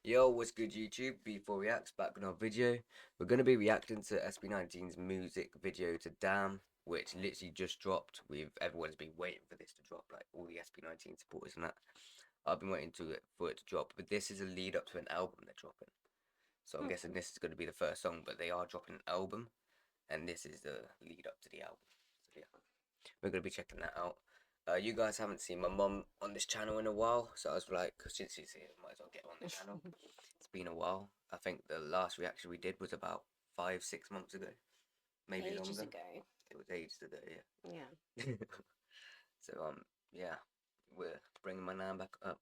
Yo, what's good YouTube? B4 Reacts back with another video. We're going to be reacting to SB19's music video to Damn, which literally just dropped. Everyone's been waiting for this to drop, like all the SB19 supporters and that. I've been waiting for it to drop, but this is a lead up to an album they're dropping. So I'm guessing this is going to be the first song, but they are dropping an album, and this is the lead up to the album. So yeah, we're going to be checking that out. You guys haven't seen my mum on this channel in a while, so I was like, since she's here, might as well get her on the channel. It's been a while. I think the last reaction we did was about 5-6 months ago, maybe ages longer. ago. It was ages ago, yeah. Yeah. So yeah, we're bringing my nan back up.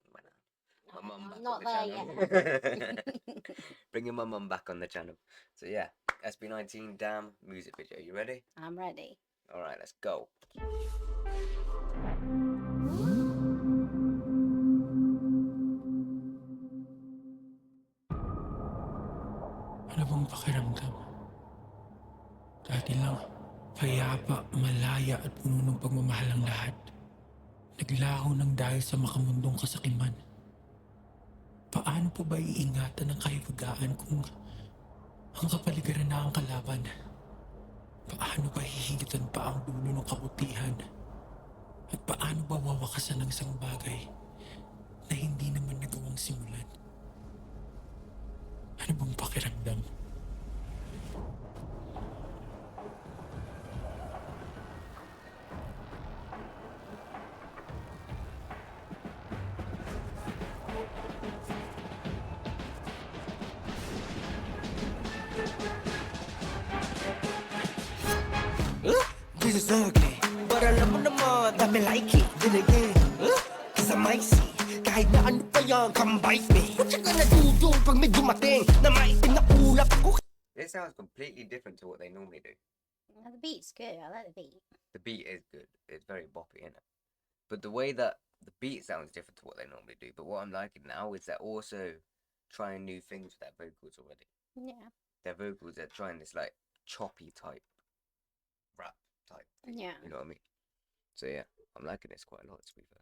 My mum back not on the there channel. yet. Bringing my mum back on the channel. So yeah, SB19 Damn music video. You ready? I'm ready. All right, let's go. Ano bang pakiramdam? Dati lang, payapa, malaya at puno ng pagmamahal ang lahat. Naglaho ng dahil sa makamundong kasakiman. Paano po ba iingatan ng kahiwagaan kung ang kapaligiran na ang kalaban? Paano ba hihigitan pa ang dulo ng kabutihan? At paano ba wawakasan ng isang bagay na hindi naman nagawang simulan? Ano bang pakiramdam? This is ugly, but alam mo naman, dami like it. Then again, cause I might see, kahit na ano pa yan, come bite me. Ba't siya ka nadudong pag may dumating na maitim na ulap ako? This sounds completely different to what they normally do. Well, the beat's good. I like the beat. The beat is good. It's very boppy, isn't it? But the way that the beat sounds different to what they normally do. But what I'm liking now is they're also trying new things with their vocals already. Yeah. Their vocals, they're trying this like choppy type rap type thing. Yeah. You know what I mean? So yeah, I'm liking this quite a lot, to be fair.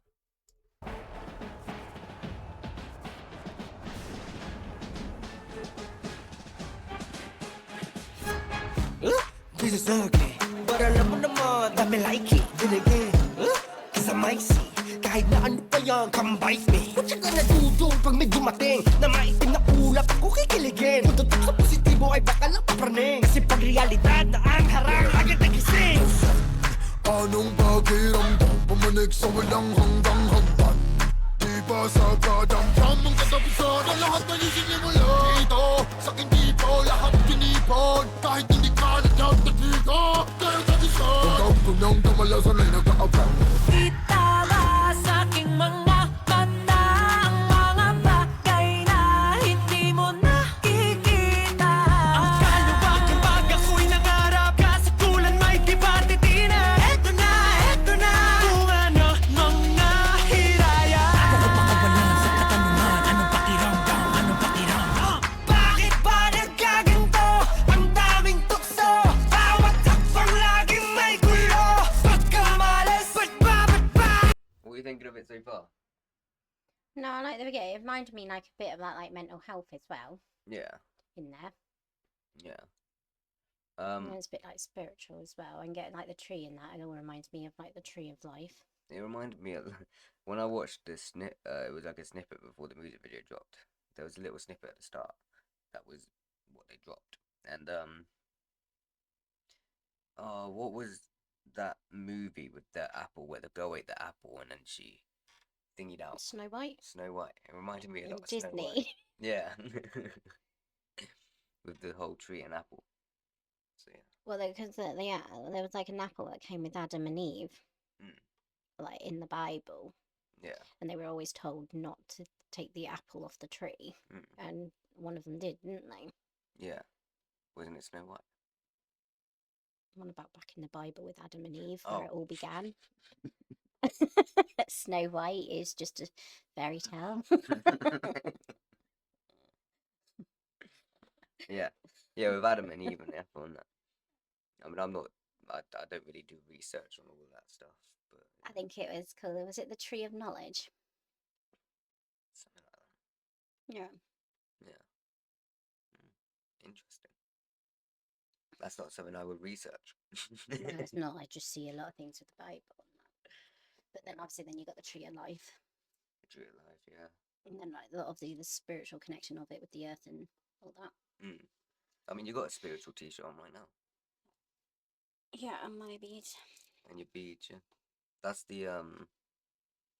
This is ugly, but alam mo naman, dami like it. Then again, cause I might see, kahit na ano pa yan, come bite me. Ba't siya ka nadudong pag may dumating na maitim na ulap ako kikiligin? Kung totoo sa positibo ay baka lang papraning, kasi pag realidad na ang harang agad nagising. Anong pakiramdam? Pumanik sa walang hanggang hagdan. Di ba sa kadamdam ang katapusan na lahat na isinimula? Ito, sa kindipo, lahat pinipon. Kahit hindi ka nagdagdagiga, dahil sa isa hanggang tunang kamalasan ay nag-aabang. Itala sa aking mga mata ang mga bagay na hindi mo nakikita. Ang kaluwag ng pag ako'y nangarap, kasikulan may di ba titina? Eto na, kung ano mang nahiraya. Ako pakawalan sa katanungan, anong pakiramdam? Anong pakiramdam? Bakit ba nagkaganto? Ang daming tukso, bawat hakbang laging may gulo. Pagkamalas, ba't ba? What are you thinking of it so far? No, I like the beginning. It reminded me like a bit of that, like mental health as well Yeah, in there. yeah. And it's a bit like spiritual as well. And getting like the tree in that, it all reminds me of like the tree of life. It reminded me of when I watched this it was like a snippet before the music video dropped. There was a little snippet at the start. That was what they dropped. And what was that movie with the apple where the girl ate the apple and then she thingied out? Snow White. Snow White. It reminded me a In lot of Snow White. Disney. Yeah. With the whole tree and apple. So yeah. Well, because there was like an apple that came with Adam and Eve, like in the Bible, Yeah. and they were always told not to take the apple off the tree, and one of them did, didn't they? Yeah. Wasn't it Snow White? One about back in the Bible with Adam and Eve, Oh. where it all began. Snow White is just a fairy tale. Yeah. Yeah, with Adam and Eve and the apple and that. I mean, I don't really do research on all of that stuff, but I think it was called, was it the Tree of Knowledge? something like that. Yeah. Interesting. That's not something I would research. No, it's not. I just see a lot of things with the Bible and that. But then obviously then you got the tree of life. True life, yeah. And then like obviously the spiritual connection of it with the earth and all that. I mean, you got a spiritual t-shirt on right now. Yeah, and my beads. And your beads, yeah. That's the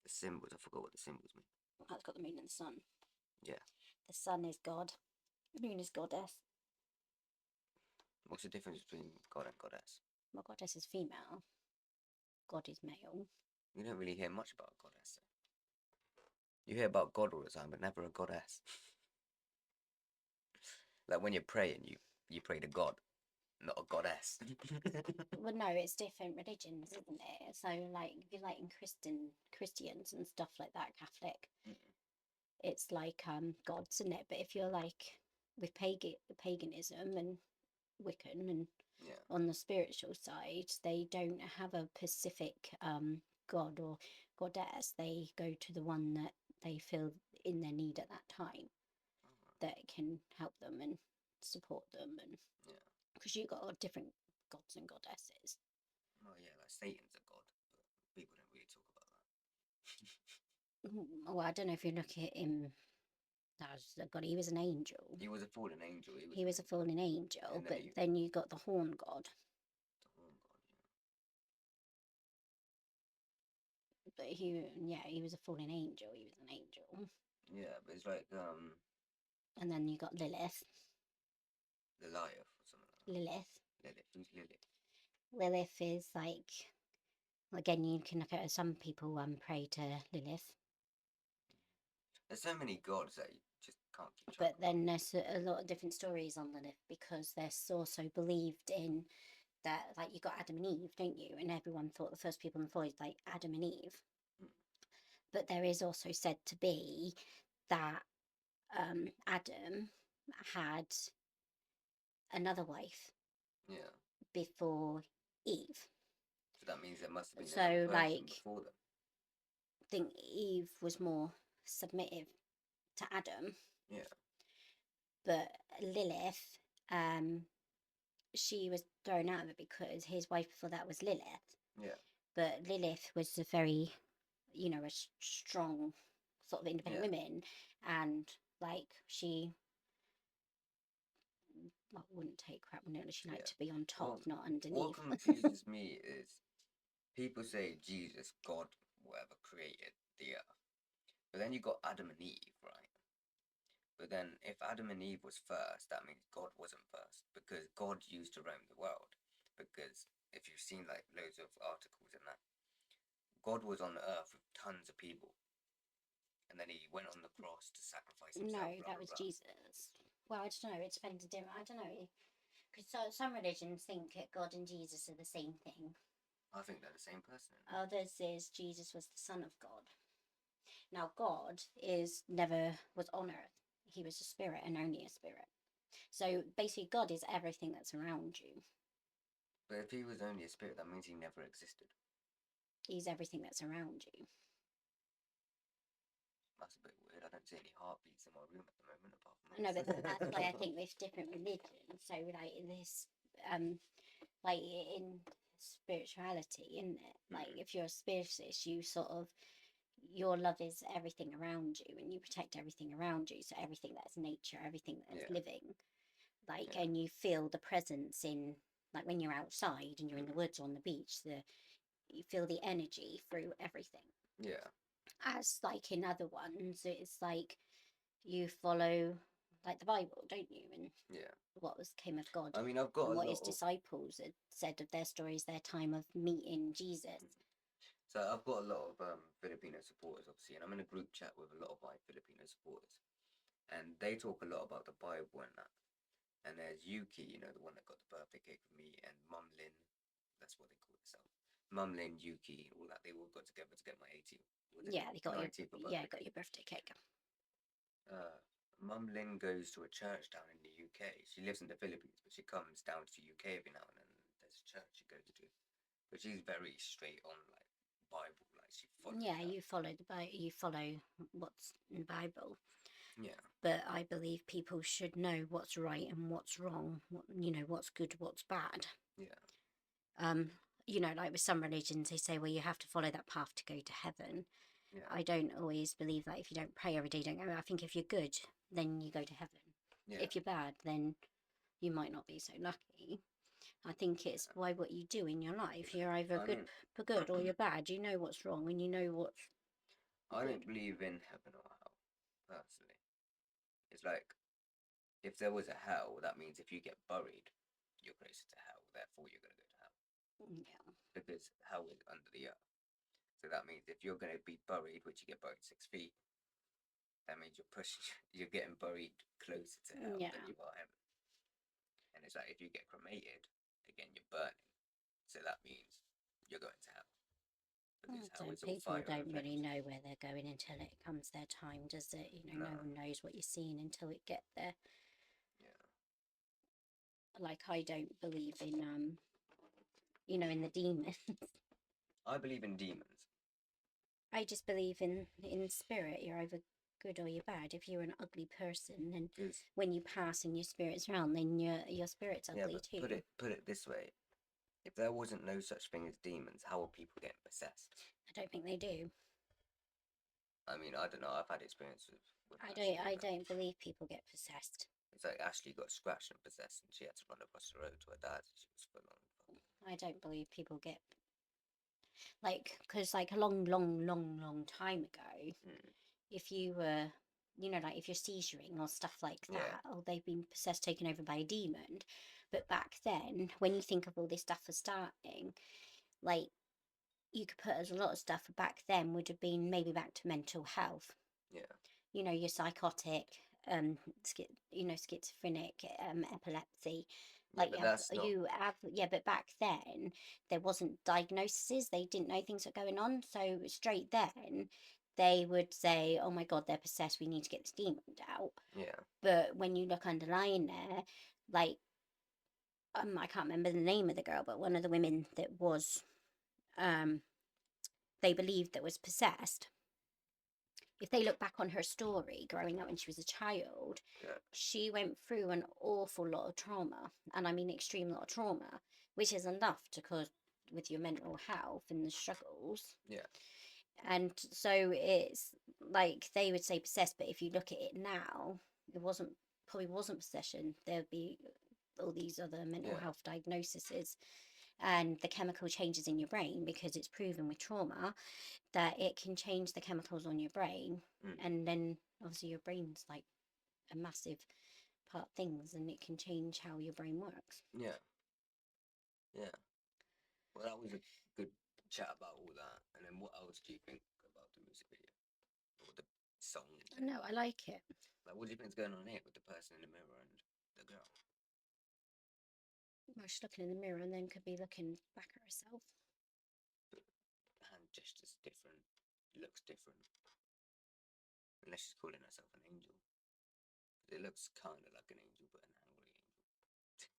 symbols. I forgot what the symbols mean. That's got the moon and the sun. Yeah. The sun is God. The moon is goddess. What's the difference between God and goddess? Well, goddess is female. God is male. You don't really hear much about a goddess. You hear about God all the time, but never a goddess. Like when you're praying, you pray to God, not a goddess. Well, no, it's different religions, isn't it? So, like, if you like in Christians and stuff like that, Catholic, it's like gods, isn't it? But if you're like with paganism and Wiccan and Yeah. on the spiritual side, they don't have a specific god or goddess. They go to the one that they feel in their need at that time, that can help them and support them, and Yeah. because you've got all different gods and goddesses. Oh yeah, like Satan's a god, but people don't really talk about that. Well, I don't know if you look at him as a god. He was an angel. He was a fallen angel. He was a fallen angel, And but then then you got the horn god. the horn god, yeah. But he was a fallen angel. He was an angel. Yeah, but it's like And then you got Lilith. Goliath or something like that. Lilith. Lilith. Who's Lilith? Lilith is like, again, you can look at some people pray to Lilith. There's so many gods that you just can't keep track But of. then there's a lot of different stories on Lilith, because they're also believed in that, like, you got Adam and Eve, don't you? And everyone thought the first people on the floor is like Adam and Eve. But there is also said to be that Adam had another wife Yeah. before Eve. So that means there must have been So, another person like, before them. I think Eve was more submissive to Adam. Yeah. But Lilith, she was thrown out of it because his wife before that was Lilith. Yeah. But Lilith was a very, a strong sort of independent woman, and like she wouldn't take crap. She liked to be on top, not underneath. What confuses me is people say Jesus, God, whatever, created the earth. But then you got Adam and Eve, right? But then if Adam and Eve was first, that means God wasn't first, because God used to roam the world. Because if you've seen like loads of articles and that, God was on the earth with tons of people. And then he went on the cross to sacrifice himself. No, that was Jesus. Well, I don't know. It depends. I don't know. Because some religions think that God and Jesus are the same thing. I think they're the same person. Others says Jesus was the Son of God. Now, God never was on earth. He was a spirit and only a spirit. So basically, God is everything that's around you. But if he was only a spirit, that means he never existed. He's everything that's around you. That's a bit weird. I don't see any heartbeats in my room at the moment, apart from No, but that's why I think with different religions. So, like this, like in spirituality, isn't it? Like if you're a spiritist, you sort of, your love is everything around you, and you protect everything around you. So everything that's nature, everything that's living, like, and you feel the presence in, like when you're outside and you're in the woods or on the beach, you feel the energy through everything. Yeah. As like in other ones, it's like you follow like the Bible, don't you? And what came of God. I mean, I've got and what his disciples had said of their stories, their time of meeting Jesus. So I've got a lot of Filipino supporters, obviously, and I'm in a group chat with a lot of my Filipino supporters, and they talk a lot about the Bible and that. And there's Yuki, the one that got the birthday cake with me, and Mum Lin, that's what they call itself. Mum Lin, Yuki, all that, they all got together to get my 80th. Yeah, they got your birthday cake. Mum Lin goes to a church down in the UK. She lives in the Philippines, but she comes down to the UK every now and then. There's a church she goes to, but she's very straight on, like Bible, like she follows. Yeah, you follow the Bible. You follow what's in the Bible. Yeah. But I believe people should know what's right and what's wrong, what's good, what's bad. Yeah. Like with some religions, they say, well, you have to follow that path to go to heaven. Yeah. I don't always believe that. If you don't pray every day, don't go. I think if you're good, then you go to heaven. Yeah. If you're bad, then you might not be so lucky. I think it's by what you do in your life. You're either good or you're bad. You know what's wrong and you know what's I good. don't believe in heaven or hell, personally. It's like, if there was a hell, that means if you get buried, you're closer to hell, therefore you're going to go to hell. Yeah. Because hell is under the earth. So that means if you're going to be buried, which you get buried 6 feet, that means you're getting buried closer to hell Yeah. than you are heaven. And it's like, if you get cremated, again, you're burning. So that means you're going to hell. Because hell is all People fire and don't really flames. know where they're going until it comes their time, does it? No No. one knows what you're seeing until it get there. Yeah. Like, I don't believe in in the demons. I believe in demons. I just believe in spirit. You're either good or you're bad. If you're an ugly person, then when you pass in your spirit's realm, then your spirit's ugly Yeah, but too. put it this way: if there wasn't no such thing as demons, how are people getting possessed? I don't think they do. I mean, I don't know. I've had experience with I don't believe people get possessed. It's like Ashley got scratched and possessed, and she had to run across the road to her dad. She was full on. I don't believe people get because a long time ago, if you were, if you're seizuring or stuff like that, they've been possessed, taken over by a demon. But back then, when you think of all this stuff for starting, like, you could put as a lot of stuff back then would have been maybe back to mental health. Yeah. You're psychotic, schizophrenic, epilepsy. Like, but back then there wasn't diagnoses. They didn't know things were going on. So straight then they would say, oh my God, they're possessed. We need to get this demon out. Yeah. But when you look underlying there, like, I can't remember the name of the girl, but one of the women that was, they believed that was possessed. If they look back on her story growing up when she was a child, she went through an awful lot of trauma, and I mean extreme lot of trauma, which is enough to cause with your mental health and the struggles. Yeah. And so it's like they would say possessed, but if you look at it now, it probably wasn't possession. There'd be all these other mental health diagnoses and the chemical changes in your brain, because it's proven with trauma that it can change the chemicals on your brain. And then obviously your brain's like a massive part of things, and it can change how your brain works. Yeah. Well, that was a good chat about all that. And then what else do you think about the music video or the song? No, I like it. Like, what do you think's going on here with the person in the mirror and the girl? Well, she's looking in the mirror and then could be looking back at herself. Hand gestures different, looks different. Unless she's calling herself an angel. It looks kind of like an angel, but an angry angel.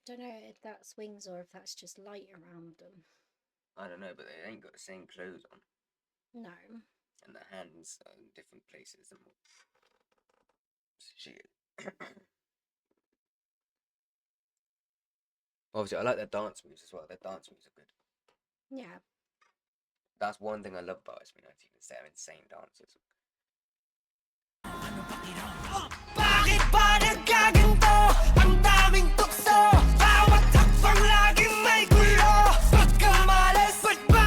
Don't know if that's wings or if that's just light around them. I don't know, but they ain't got the same clothes on. No. And the hands are in different places and what she is. Obviously, I like their dance moves as well. Their dance moves are good. Yeah. That's one thing I love about SB19 is their insane dances. Bakit ba nagkaganto? Ang daming tukso, bawat hakbang laging may gulo. Pagkamalas, ba't ba?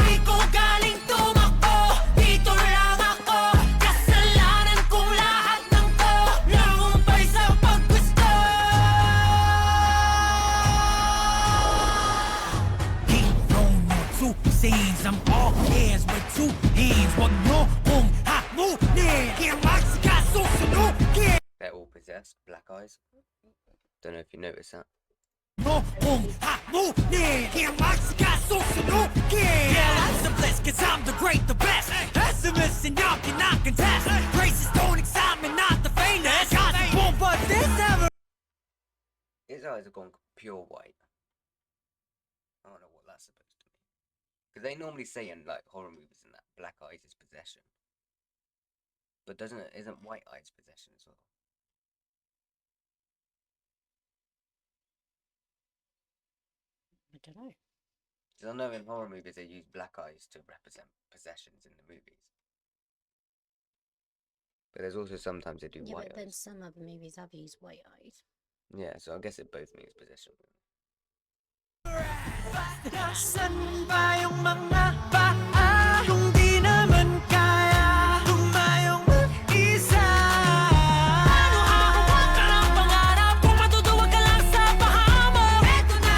Di ko galing tumakbo, dito lang ako. Kasalanan kong lahat ng to, nangumpay sa paggusto. Hero no two scenes, I'm all ears with two hands. Wag nyo kong hamunin, kaya magsikasunod. They're all possessed, black eyes. Don't know if you noticed that. No kong hamunin, kaya magsikasunod. Yeah, that's the bliss, cause I'm the great, the best. Pessimist and y'all cannot contest. Races don't excite me, not the famous. Cause it won't, but this ever. His eyes have gone pure white. I don't know what that's supposed to mean. Because they normally say in like horror movies and that black eyes is possession. But isn't white eyes possession as well? I don't know. Because I know in horror movies they use black eyes to represent possessions in the movies. But there's also sometimes they do Yeah, white but then eyes. some other movies have used white eyes. Yeah, so I guess it both means possession. Nasaan ba yung mga paa kung di naman kaya tumayong mag-isa? Ano hawak ka ng pangarap kung matutuwag ka lang sa pahamok? Eto na,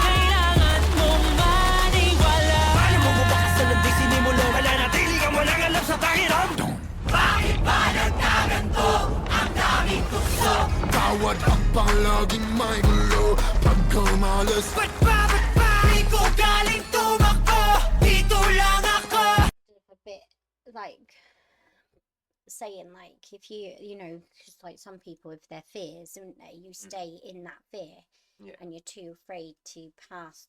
kailangan mong maniwala. Paano mo bubakasan ng di sinimulo? Mananatili kang walang alam sa pakiramdam. Bakit ba nagkaganto ang daming tukso? Tawad hakbang laging may gulo pagkamalas. Ba't ba di ko galing tumakbo? Dito lang ako. A bit like saying like if you know, because like some people with their fears, don't they? You stay in that fear, Yeah. and you're too afraid to pass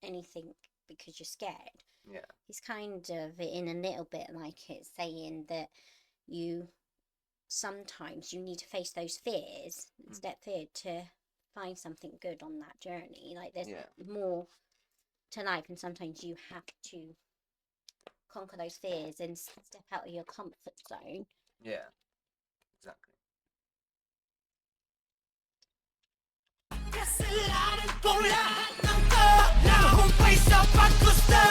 anything because you're scared. Yeah. It's kind of in a little bit like it's saying that sometimes you need to face those fears, step forward to find something good on that journey. Like there's more to life, and sometimes you have to conquer those fears and step out of your comfort zone. Yeah. Exactly. Kasalanan kong lahat ng to nahumpay sa paggusto.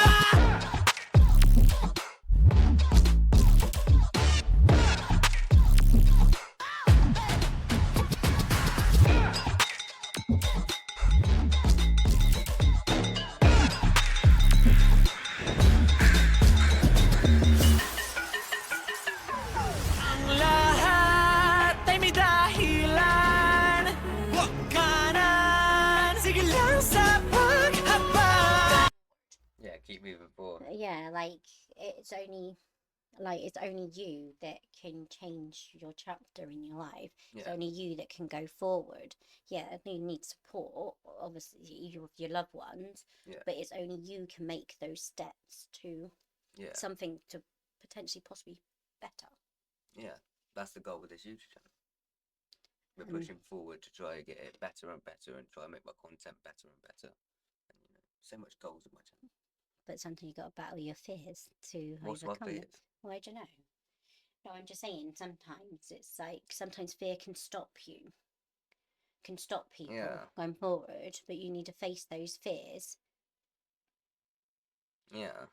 Ang lahat ay may dahilan. Huwag ka nan, sige lang sa paghabang. Yeah, keep moving forward. Yeah, like it's only you that can change your chapter in your life. It's Yeah. only you that can go forward. Yeah, you need support, obviously, with your loved ones, Yeah. but it's only you can make those steps to Yeah. something to potentially possibly better. Yeah. That's the goal with this YouTube channel. We're Mm. pushing forward to try and get it better and better and try and make my content better and better. And so much goals in my channel. But sometimes you got to battle your fears to What's my overcome them. fears? Well, I don't know. No, I'm just saying. Sometimes it's like sometimes fear can stop you, can stop people Yeah. going forward. But you need to face those fears. Yeah.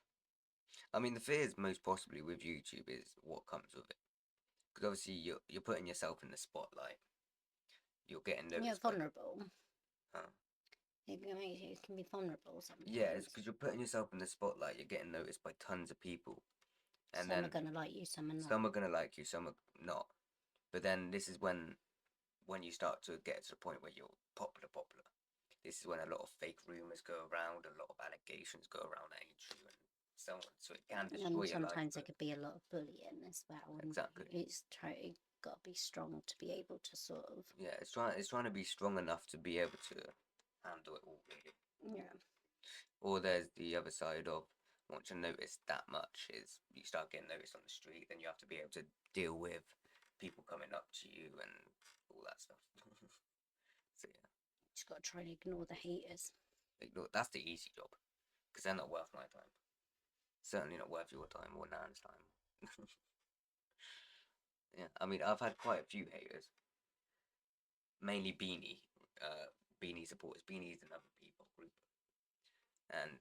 I mean, the fears most possibly with YouTube is what comes with it. Because obviously you're putting yourself in the spotlight. You're getting noticed. You're vulnerable. Huh? It can be vulnerable sometimes. Yeah, it's because you're putting yourself in the spotlight. You're getting noticed by tons of people, and some then are gonna like you, some are not. some are gonna like you, some are not. But then this is when you start to get to the point where you're popular. This is when a lot of fake rumors go around, a lot of allegations go around that ain't true, and so on. So it can destroy And your sometimes there life. could be a lot of bullying as well. And Exactly. It's got to be strong to be able to sort of. Yeah, it's trying to be strong enough to be able to handle it all, really. Yeah. Or there's the other side of once you're noticed that much is you start getting noticed on the street, then you have to be able to deal with people coming up to you and all that stuff. So yeah, Just got to try and ignore the haters. that's the easy job because they're not worth my time. Certainly not worth your time or Nan's time. Yeah, I mean I've had quite a few haters, mainly Beanie supporters. Beanie's another P-pop group, and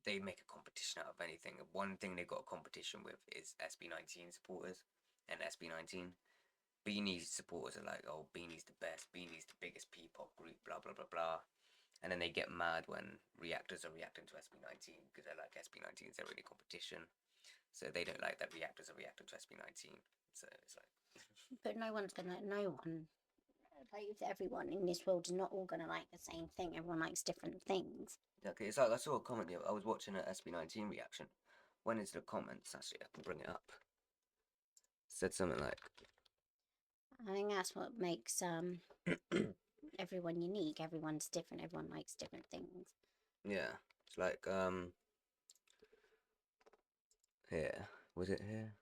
they make a competition out of anything. One thing they got a competition with is SB19 supporters, and SB19 Beanie's supporters are like, oh, Beanie's the best, Beanie's the biggest P-pop group, blah blah blah blah, and then they get mad when reactors are reacting to SB19 because they're like SB19's their only competition, so they don't like that reactors are reacting to SB19. So it's like, But no one, like everyone in this world is not all gonna like the same thing. Everyone likes different things. okay, it's like I saw a comment here. I was watching an SB19 reaction. Went into the comments. Actually, I can bring it up. Said something like, I think that's what makes everyone unique. Everyone's different. Everyone likes different things. Yeah, it's like here, was it here?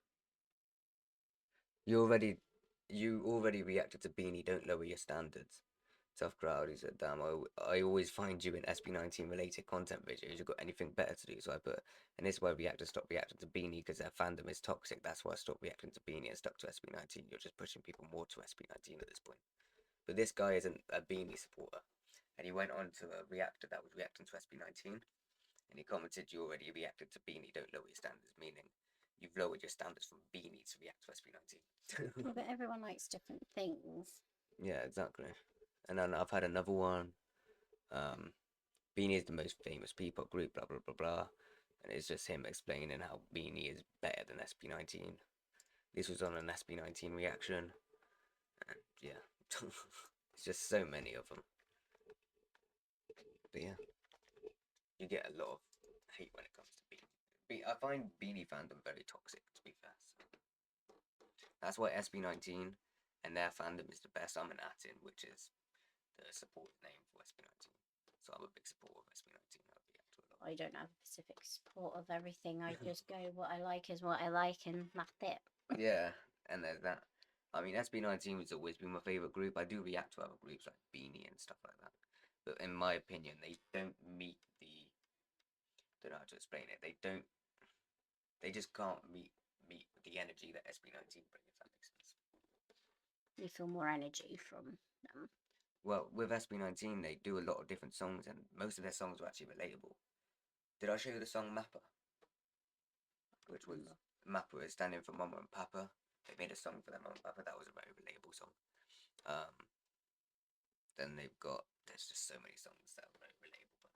You already reacted to Beanie. Don't lower your standards. Tough crowd. He said, "Damn, I always find you in SB19 related content videos. You've got anything better to do?" So I put, and this is why reactors stop reacting to Beanie because their fandom is toxic. That's why I stopped reacting to Beanie and stuck to SB19. You're just pushing people more to SB19 at this point. But this guy isn't a Beanie supporter, and he went on to a reactor that was reacting to SB19, and he commented, "You already reacted to Beanie. Don't lower your standards," meaning you've lowered your standards from Beanie to react to SB19. Yeah, but everyone likes different things. Yeah, exactly. And then I've had another one. Beanie is the most famous P-pop group, blah blah blah blah. And it's just him explaining how Beanie is better than SB19. This was on an SB19 reaction. And yeah. It's just so many of them. But yeah. You get a lot of hate when it comes to Beanie. I find Beanie fandom very toxic, to be fair. So that's why SB19 and their fandom is the best. I'm an Atin, which is the support name for SB19. So I'm a big supporter of SB19. I'll react to a lot. I don't have a specific support of everything. I just go, what I like is what I like, and that's it. Yeah, and there's that. I mean, SB19 has always been my favourite group. I do react to other groups like Beanie and stuff like that. But in my opinion, they don't meet the... don't know how to explain it. They just can't meet the energy that SB19 bring, if that makes sense. You feel more energy from them. Well, with SB19, they do a lot of different songs, and most of their songs were actually relatable. Did I show you the song Mappa? Which was... Mappa is standing for Mama and Papa. They made a song for their Mama and Papa. That was a very relatable song. Then they've got... there's just so many songs that are very relatable.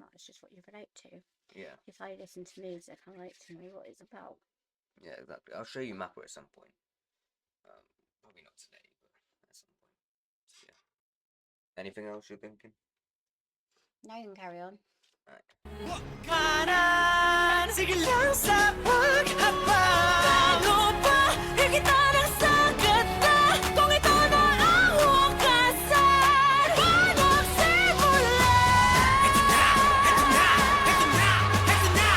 No, it's just what you relate to. Yeah. If I listen to music, I like to know what it's about. Yeah, exactly. I'll show you Mappa at some point. Probably not today, but at some point. So, yeah. Anything else you're thinking? No, you can carry on. Alright. Kanan, sige lang sa paghabang. Ano ba, higit na ng sagat na. Kung ito na ang wakasan, paano simula? Ito na, ito na, ito na, ito na.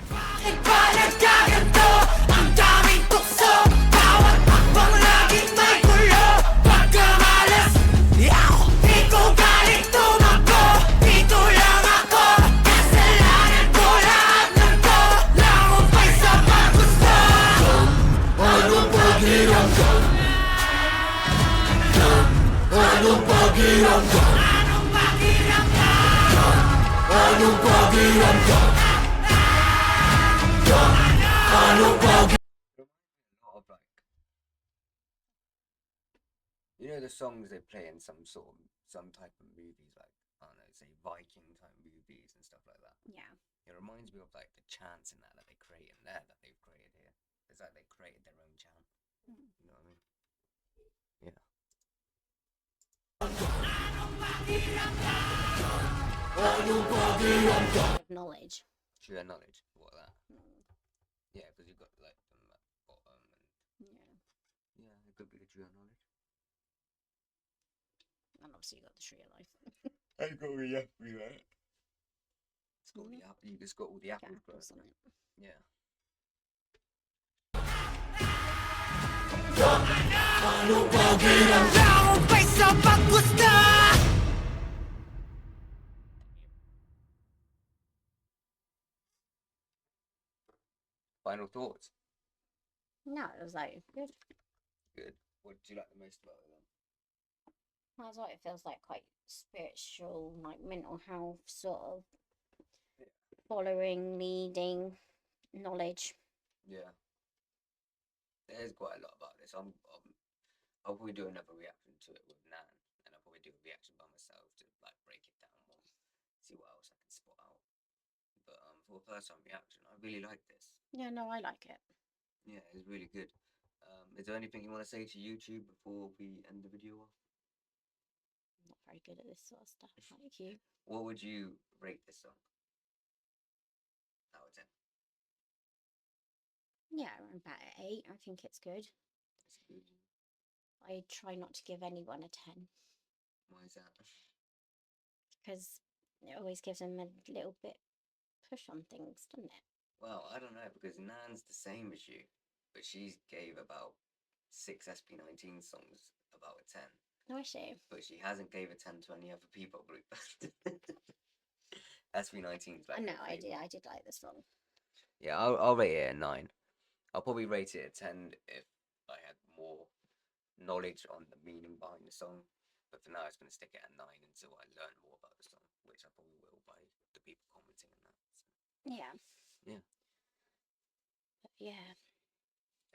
Bakit ba nagkaganto? Ang daming tukso, bawat hakbang laging may gulo. Pagkamalas, ako di ko galing tumakbo. Dito lang ako, kasalanan ko lahat ng to. Langumpay sa paggusto. Anong pakiramdam? Anong pakiramdam? Anong pakiramdam? Anong pakiramdam? Anong pakiramdam? A lot of like, you know, the songs they play in some type of movies, like I don't know, say Viking type movies and stuff like that. Yeah. It reminds me of like the chants in that they create in there that they've created here. It's like they created their own chant. You know what I mean? Yeah. Knowledge. True knowledge. What that? Yeah, because you've got like them at bottom and Yeah. yeah, it could be the true knowledge. And obviously you got the tree of life. I got all the apples there. It's got all the apple. You just got all the apples, bro. Apples on it. Yeah. Langumpay sa paggusto. Final thoughts. No, it was like good. Good. What do you like the most about it then? That's what it feels like, quite spiritual, like mental health, sort of following, leading, knowledge. Yeah. There's quite a lot about this. I'll probably do another reaction to it with Nan, and I'll probably do a reaction by myself to like break it down more. see what else I can spot out. But for a first time reaction, I really like this. Yeah, no, I like it. Yeah, it's really good. Is there anything you want to say to YouTube before we end the video off? I'm not very good at this sort of stuff, like you. What would you rate this song out of 10? Yeah, I'm about at 8. I think it's good. It's good. I try not to give anyone a 10 Why is that? because it always gives them a little bit push on things, doesn't it? Well, I don't know, because Nan's the same as you, but she gave about 6 SB19 songs about a 10. No, is she? But she hasn't gave a 10 to any other people group. SB19's like I know, her I did. favourite. I did like the song. Yeah, I'll rate it a 9. I'll probably rate it a 10 if I had more knowledge on the meaning behind the song. But for now, it's going to stick at a 9 until I learn more about the song, which I probably will by the people commenting on that. So, Yeah. yeah. But yeah.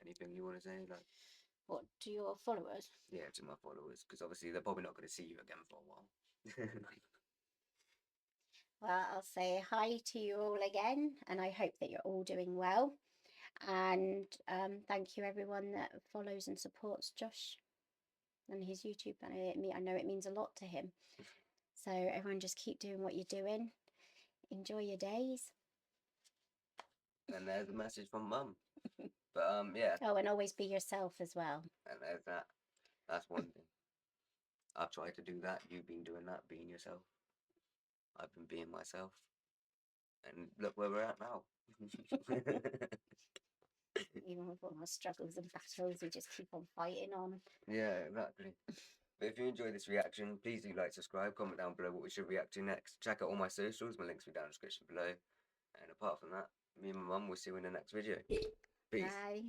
Anything you want to say? Like, What to your followers? yeah, to my followers, because obviously they're probably not going to see you again for a while. Well, I'll say hi to you all again, and I hope that you're all doing well. And thank you everyone that follows and supports Josh and his YouTube. I know it means a lot to him. So everyone just keep doing what you're doing. Enjoy your days. And there's a message from Mum. But yeah. Oh, and always be yourself as well. And there's that. That's one thing. I've tried to do that. You've been doing that, being yourself. I've been being myself. And look where we're at now. Even with all our struggles and battles, we just keep on fighting on. Yeah, exactly. But if you enjoyed this reaction, please do like, subscribe, comment down below what we should react to next. Check out all my socials, my links will be down in the description below. And apart from that, me and my mum will see you in the next video. Peace. Bye.